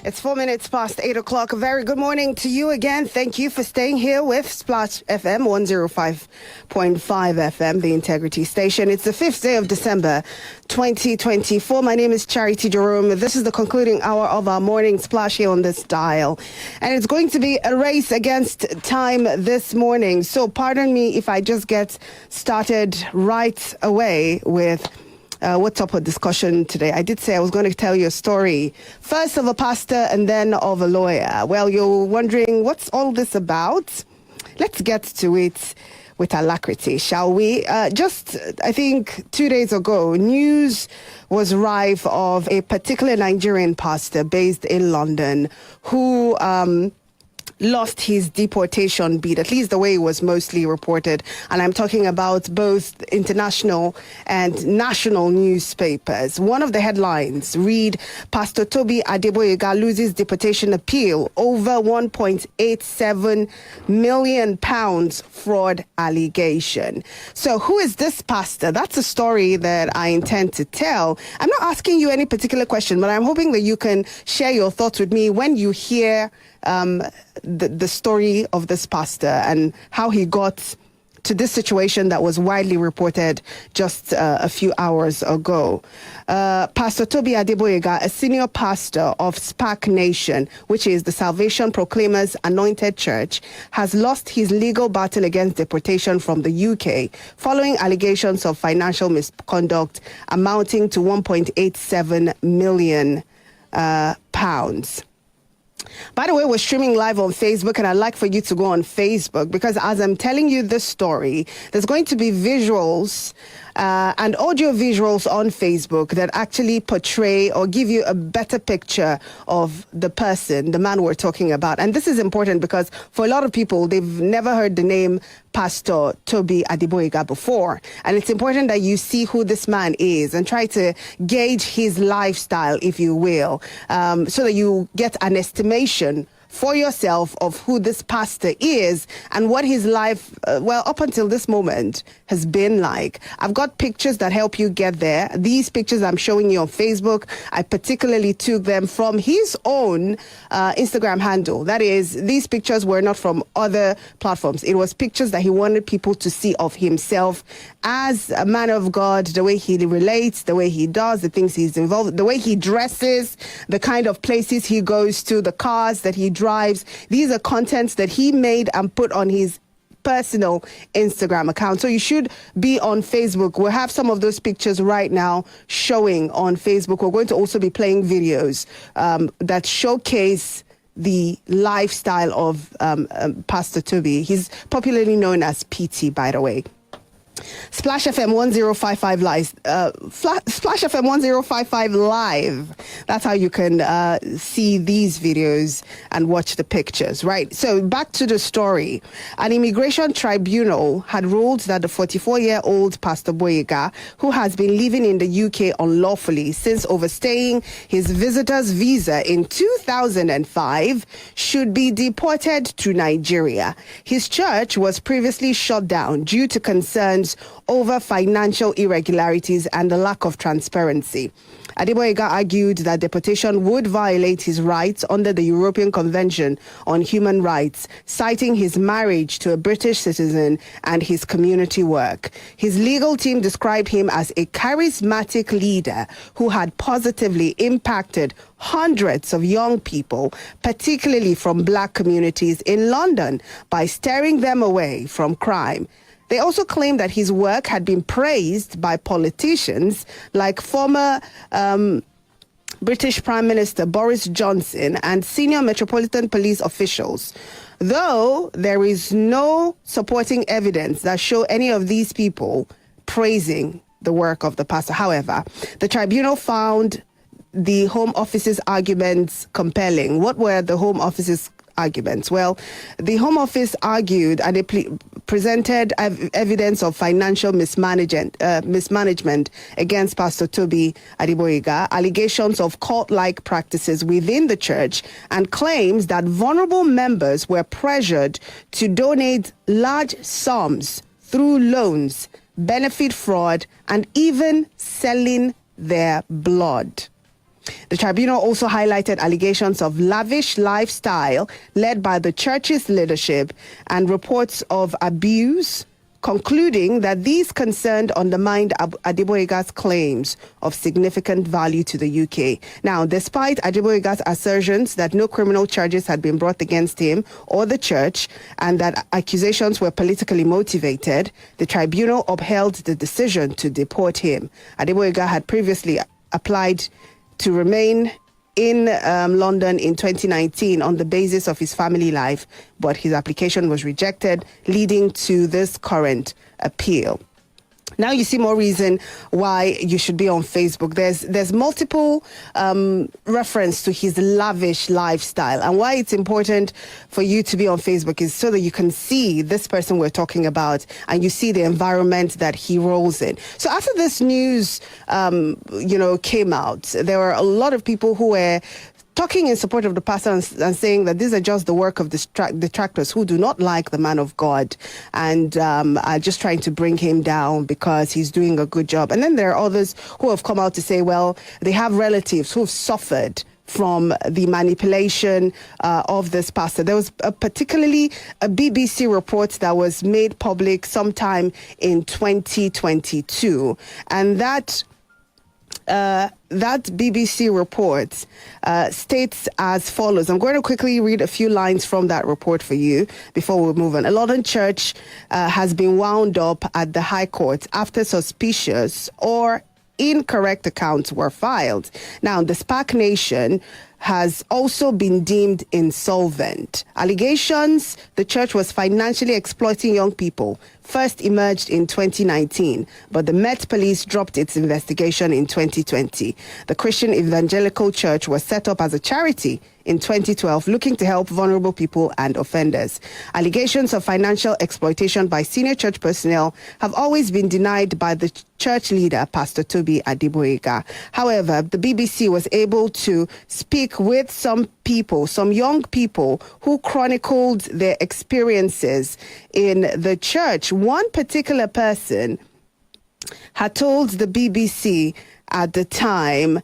It's 4 minutes past 8 o'clock. A very good morning to you again. Thank you for staying here with Splash FM 105.5 FM, the Integrity Station. It's the 5th day of December 2024. My name is Charity Jerome. This is the concluding hour of our morning splash here on this dial. And it's going to be a race against time this morning. So pardon me if I just get started right away with what's up with discussion today. I did say I was going to tell you a story, first of a pastor and then of a lawyer. Well, you're wondering, what's all this about? Let's get to it with alacrity, shall we? I think 2 days ago, news was rife of a particular Nigerian pastor based in London who lost his deportation bid, at least the way it was mostly reported. And I'm talking about both international and national newspapers. One of the headlines read, Pastor Adegboyega loses deportation appeal over £1.87 million fraud allegation. So who is this pastor? That's a story that I intend to tell. I'm not asking you any particular question, but I'm hoping that you can share your thoughts with me when you hear the story of this pastor and how he got to this situation that was widely reported just a few hours ago. Pastor Adegboyega, a senior pastor of SPAC Nation, which is the Salvation Proclaimers Anointed Church, has lost his legal battle against deportation from the UK following allegations of financial misconduct amounting to £1.87 million. By the way, we're streaming live on Facebook, and I'd like for you to go on Facebook because as I'm telling you this story, there's going to be visuals and audio visuals on Facebook that actually portray or give you a better picture of the person, the man we're talking about. And this is important because for a lot of people, they've never heard the name Pastor Adegboyega before. And it's important that you see who this man is and try to gauge his lifestyle, if you will, so that you get an estimation for yourself of who this pastor is and what his life, up until this moment, has been like. I've got pictures that help you get there. These pictures I'm showing you on Facebook, I particularly took them from his own Instagram handle. That is, these pictures were not from other platforms. It was pictures that he wanted people to see of himself as a man of God, the way he relates, the way he does, the things he's involved, the way he dresses, the kind of places he goes to, the cars that he drives. These are contents that he made and put on his personal Instagram account. So you should be on Facebook. We'll have some of those pictures right now showing on Facebook. We're going to also be playing videos that showcase the lifestyle of Pastor Toby. He's popularly known as PT, by the way. Splash FM 1055 live. Splash FM 1055 live. That's how you can see these videos and watch the pictures, right? So back to the story. An immigration tribunal had ruled that the 44-year-old Pastor Boyega, who has been living in the UK unlawfully since overstaying his visitor's visa in 2005, should be deported to Nigeria. His church was previously shut down due to concerns over financial irregularities and the lack of transparency. Adegboyega argued that deportation would violate his rights under the European Convention on Human Rights, citing his marriage to a British citizen and his community work. His legal team described him as a charismatic leader who had positively impacted hundreds of young people, particularly from black communities in London, by steering them away from crime. They also claimed that his work had been praised by politicians like former British Prime Minister Boris Johnson and senior Metropolitan Police officials, though there is no supporting evidence that show any of these people praising the work of the pastor. However, the tribunal found the Home Office's arguments compelling. What were the Home Office's arguments? Well, the Home Office argued and they presented evidence of financial mismanagement against Pastor Adegboyega, allegations of cult-like practices within the church, and claims that vulnerable members were pressured to donate large sums through loans, benefit fraud, and even selling their blood. The tribunal also highlighted allegations of lavish lifestyle led by the church's leadership and reports of abuse, concluding that these concerned undermined Adegboyega's claims of significant value to the UK. Now, despite Adegboyega's assertions that no criminal charges had been brought against him or the church and that accusations were politically motivated, the tribunal upheld the decision to deport him. Adegboyega had previously applied to remain in London in 2019 on the basis of his family life, but his application was rejected, leading to this current appeal. Now you see more reason why you should be on Facebook. There's multiple reference to his lavish lifestyle, and why it's important for you to be on Facebook is so that you can see this person we're talking about, and you see the environment that he rolls in. So after this news, came out, there were a lot of people who were talking in support of the pastor and saying that these are just the work of detractors who do not like the man of God and are just trying to bring him down because he's doing a good job. And then there are others who have come out to say, well, they have relatives who've suffered from the manipulation of this pastor. There was particularly a BBC report that was made public sometime in 2022, and that BBC report states as follows. I'm going to quickly read a few lines from that report for you before we move on. A London church has been wound up at the High Court after suspicious or incorrect accounts were filed. Now, the SPAC Nation has also been deemed insolvent. Allegations the church was financially exploiting young people first emerged in 2019, but the Met Police dropped its investigation in 2020. The Christian Evangelical Church was set up as a charity in 2012, looking to help vulnerable people and offenders. Allegations of financial exploitation by senior church personnel have always been denied by the church leader, Pastor Adegboyega. However, the BBC was able to speak with some people, some young people who chronicled their experiences in the church. One particular person had told the BBC at the time